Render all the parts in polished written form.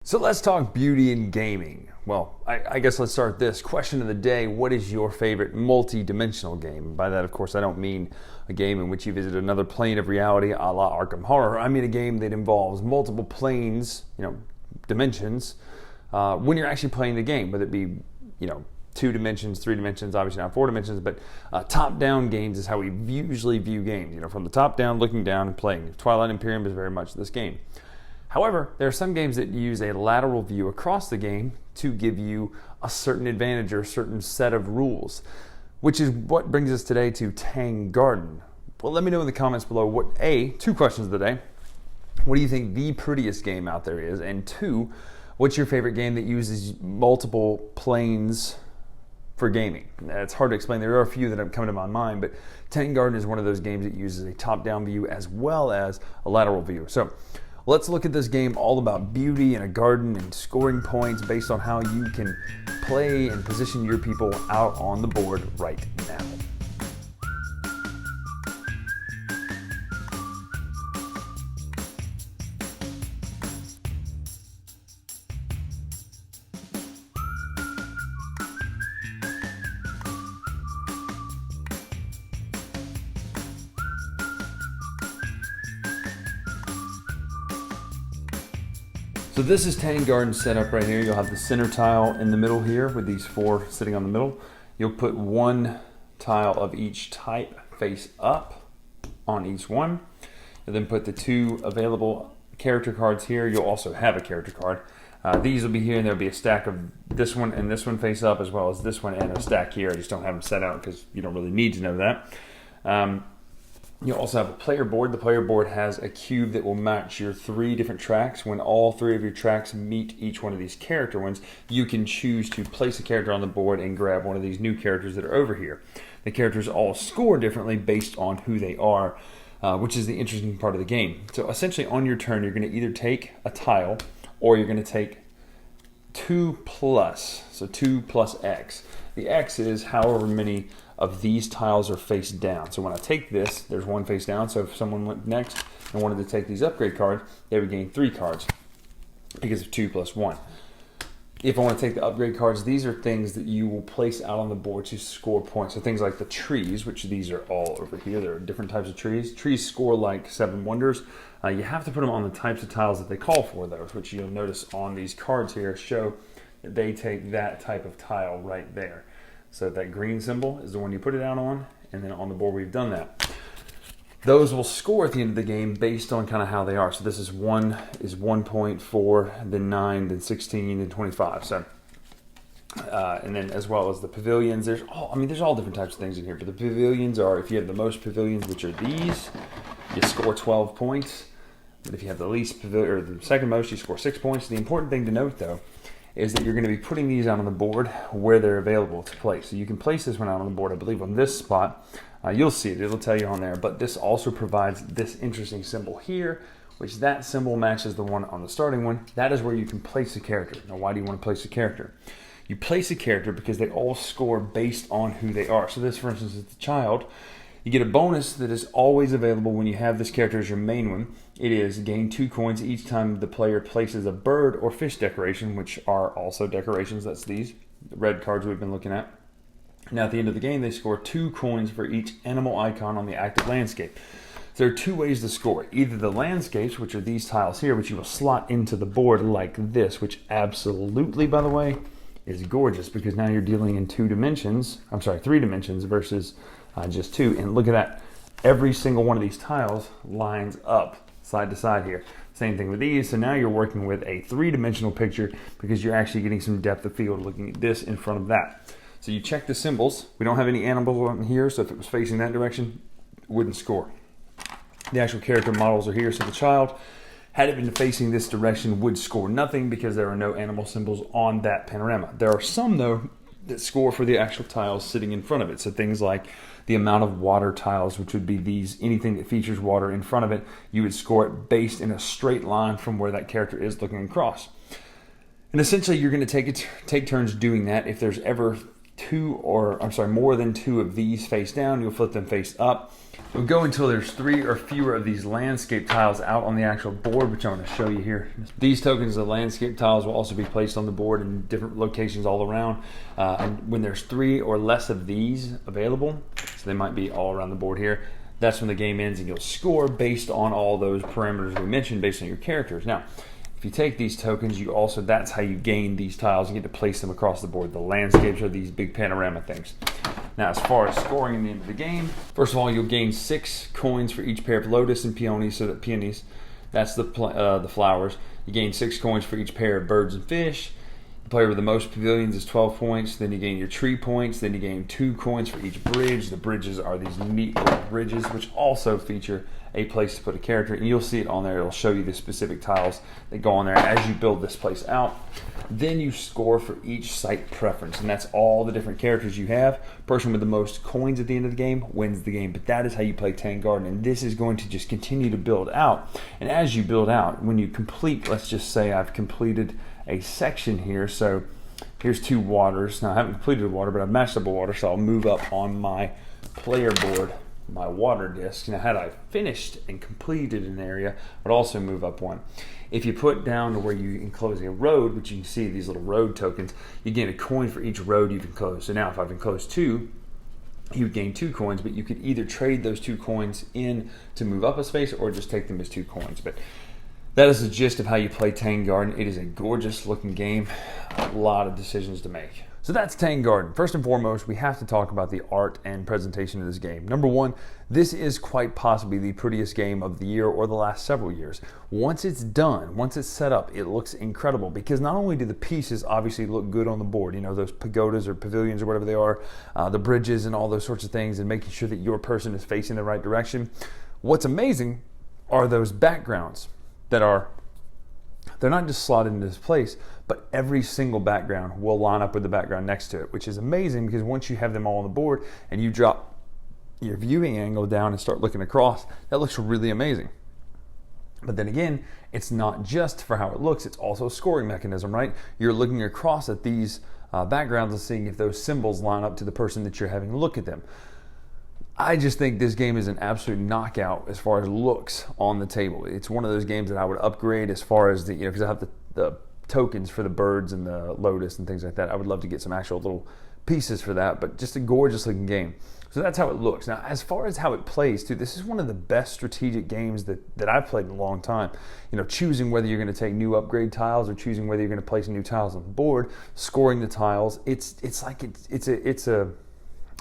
So let's talk beauty in gaming. Well, I guess let's start this. Question of the day: what is your favorite multi-dimensional game? By that, of course, I don't mean a game in which you visit another plane of reality a la Arkham Horror. I mean a game that involves multiple planes, dimensions, when you're actually playing the game, whether it be, 2 dimensions, 3 dimensions, obviously not 4 dimensions, but top-down games is how we usually view games, from the top down, looking down and playing. Twilight Imperium is very much this game. However, there are some games that use a lateral view across the game to give you a certain advantage or a certain set of rules, which is what brings us today to Tang Garden. Well, let me know in the comments below 2 questions of the day. What do you think the prettiest game out there is? And 2, what's your favorite game that uses multiple planes for gaming? It's hard to explain. There are a few that have come to my mind, but Tang Garden is one of those games that uses a top-down view as well as a lateral view. So let's look at this game all about beauty in a garden and scoring points based on how you can play and position your people out on the board right now. So this is Tang Garden set up right here. You'll have the center tile in the middle here with these 4 sitting on the middle. You'll put 1 tile of each type face up on each one. You'll then put the 2 available character cards here. You'll also have a character card. These will be here, and there'll be a stack of this one and this one face up, as well as this one and a stack here. I just don't have them set out because you don't really need to know that. You'll also have a player board. The player board has a cube that will match your 3 different tracks. When all 3 of your tracks meet each one of these character ones, you can choose to place a character on the board and grab one of these new characters that are over here. The characters all score differently based on who they are, which is the interesting part of the game. So essentially on your turn, you're going to either take a tile or you're going to take 2 plus, so 2 plus X. The X is however many of these tiles are face down. So when I take this, there's 1 face down. So if someone went next and wanted to take these upgrade cards, they would gain 3 cards because of 2 plus 1. If I want to take the upgrade cards, these are things that you will place out on the board to score points. So things like the trees, which these are all over here. There are different types of trees. Trees score like 7 wonders. You have to put them on the types of tiles that they call for, though, which you'll notice on these cards here show that they take that type of tile right there. So that green symbol is the one you put it out on, and then on the board we've done that. Those will score at the end of the game based on kind of how they are. So this is 1.4, then 9, then 16, then 25. So, and then as well as the pavilions, there's all different types of things in here. But the pavilions are, if you have the most pavilions, which are these, you score 12 points. But if you have the least pavilion, or the second most, you score 6 points. The important thing to note, though, is that you're going to be putting these out on the board where they're available to place. So you can place this one out on the board, I believe, on this spot. You'll see it. It'll tell you on there. But this also provides this interesting symbol here, which that symbol matches the one on the starting one. That is where you can place a character. Now, why do you want to place a character? You place a character because they all score based on who they are. So this, for instance, is the child. You get a bonus that is always available when you have this character as your main one. It is gain 2 coins each time the player places a bird or fish decoration, which are also decorations. That's these the red cards we've been looking at. Now at the end of the game, they score 2 coins for each animal icon on the active landscape. So there are 2 ways to score. Either the landscapes, which are these tiles here, which you will slot into the board like this, which absolutely, by the way, is gorgeous because now you're dealing in 3 dimensions versus just 2. And look at that. Every single one of these tiles lines up side to side here. Same thing with these. So now you're working with a 3-dimensional picture because you're actually getting some depth of field looking at this in front of that. So you check the symbols. We don't have any animals on here, so if it was facing that direction, it wouldn't score. The actual character models are here. So the child, had it been facing this direction, would score nothing because there are no animal symbols on that panorama. There are some, though, that score for the actual tiles sitting in front of it. So things like the amount of water tiles, which would be these, anything that features water in front of it, you would score it based in a straight line from where that character is looking across. And essentially you're going to take turns doing that. If there's ever more than two of these face down. You'll flip them face up. You'll go until there's 3 or fewer of these landscape tiles out on the actual board, which I'm going to show you here. These tokens of landscape tiles will also be placed on the board in different locations all around. And when there's 3 or less of these available, so they might be all around the board here, that's when the game ends and you'll score based on all those parameters we mentioned based on your characters. Now, if you take these tokens, that's how you gain these tiles. You get to place them across the board. The landscapes are these big panorama things. Now, as far as scoring in the end of the game, first of all, you'll gain 6 coins for each pair of lotus and peonies. So that peonies, that's the flowers. You gain 6 coins for each pair of birds and fish. The player with the most pavilions is 12 points. Then you gain your tree points. Then you gain 2 coins for each bridge. The bridges are these neat little bridges, which also feature a place to put a character, and you'll see it on there. It'll show you the specific tiles that go on there as you build this place out. Then you score for each site preference, and that's all the different characters you have. Person with the most coins at the end of the game wins the game, but that is how you play Tang Garden, and this is going to just continue to build out. And as you build out, when you complete, let's just say I've completed a section here, so here's 2 waters. Now I haven't completed a water, but I've matched up a water, so I'll move up on my player board my water disc. Now, had I finished and completed an area, I'd also move up one. If you put down to where you enclose a road, which you can see these little road tokens, you gain a coin for each road you've enclosed. So now if I've enclosed 2, you would gain 2 coins, but you could either trade those 2 coins in to move up a space or just take them as 2 coins. But that is the gist of how you play Tang Garden. It is a gorgeous looking game, a lot of decisions to make. So that's Tang Garden. First and foremost, we have to talk about the art and presentation of this game. Number one, this is quite possibly the prettiest game of the year or the last several years. Once it's done, once it's set up, it looks incredible because not only do the pieces obviously look good on the board, you know, those pagodas or pavilions or whatever they are, the bridges and all those sorts of things, and making sure that your person is facing the right direction. What's amazing are those backgrounds that they're not just slotted into this place, but every single background will line up with the background next to it, which is amazing because once you have them all on the board and you drop your viewing angle down and start looking across, that looks really amazing. But then again, it's not just for how it looks, it's also a scoring mechanism, right? You're looking across at these backgrounds and seeing if those symbols line up to the person that you're having look at them. I just think this game is an absolute knockout as far as looks on the table. It's one of those games that I would upgrade as far as because I have the tokens for the birds and the lotus and things like that. I would love to get some actual little pieces for that, but just a gorgeous looking game. So that's how it looks. Now, as far as how it plays too, this is one of the best strategic games that I've played in a long time. You know, choosing whether you're going to take new upgrade tiles or choosing whether you're going to place new tiles on the board, scoring the tiles. It's a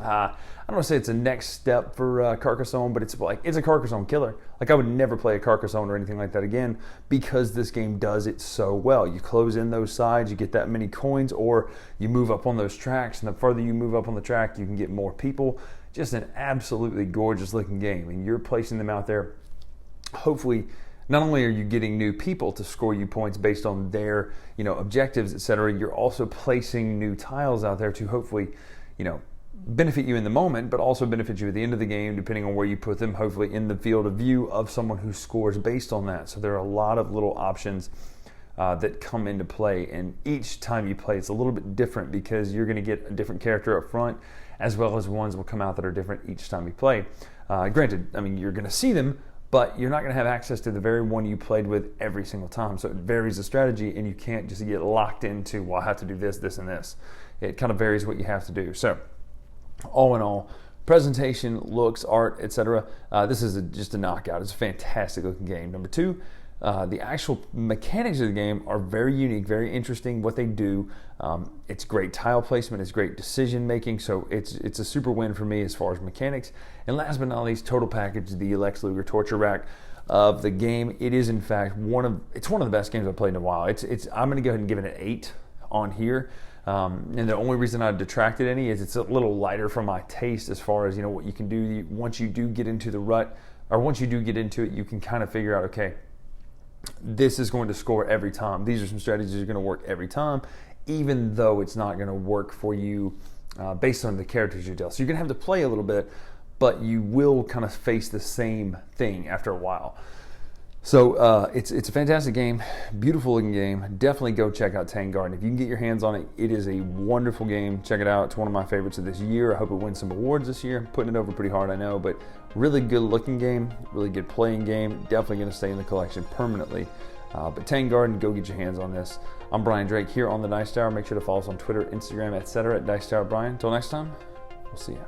I don't want to say it's a next step for Carcassonne, but it's a Carcassonne killer. Like, I would never play a Carcassonne or anything like that again because this game does it so well. You close in those sides, you get that many coins, or you move up on those tracks, and the further you move up on the track, you can get more people. Just an absolutely gorgeous looking game, and you're placing them out there. Hopefully, not only are you getting new people to score you points based on their, objectives, etc., you're also placing new tiles out there to hopefully, benefit you in the moment, but also benefit you at the end of the game, depending on where you put them, hopefully in the field of view of someone who scores based on that. So there are a lot of little options that come into play, and each time you play, it's a little bit different because you're going to get a different character up front, as well as ones will come out that are different each time you play. Granted, you're going to see them, but you're not going to have access to the very one you played with every single time. So it varies the strategy, and you can't just get locked into, well, I have to do this, this, and this. It kind of varies what you have to do. So all in all, presentation, looks, art, etc. This is just a knockout. It's a fantastic looking game. Number two, the actual mechanics of the game are very unique, very interesting. What they do, it's great tile placement, it's great decision making. So it's a super win for me as far as mechanics. And last but not least, total package, the Lex Luger torture rack of the game. It is in fact one of the best games I've played in a while. I'm going to go ahead and give it an 8 on here. And the only reason I detracted any is it's a little lighter for my taste as far as, what you can do. Once you do get into the rut, or once you do get into it, you can kind of figure out, okay, this is going to score every time. These are some strategies that are going to work every time, even though it's not going to work for you based on the characters you deal. So you're going to have to play a little bit, but you will kind of face the same thing after a while. So it's a fantastic game, beautiful looking game. Definitely go check out Tang. If you can get your hands on it, it is a wonderful game. Check it out. It's one of my favorites of this year. I hope it wins some awards this year. Putting it over pretty hard, I know, but really good looking game, really good playing game. Definitely going to stay in the collection permanently. But Tang, go get your hands on this. I'm Brian Drake here on the Dice Tower. Make sure to follow us on Twitter, Instagram, etc. at Dice Tower Brian. Until next time, we'll see ya.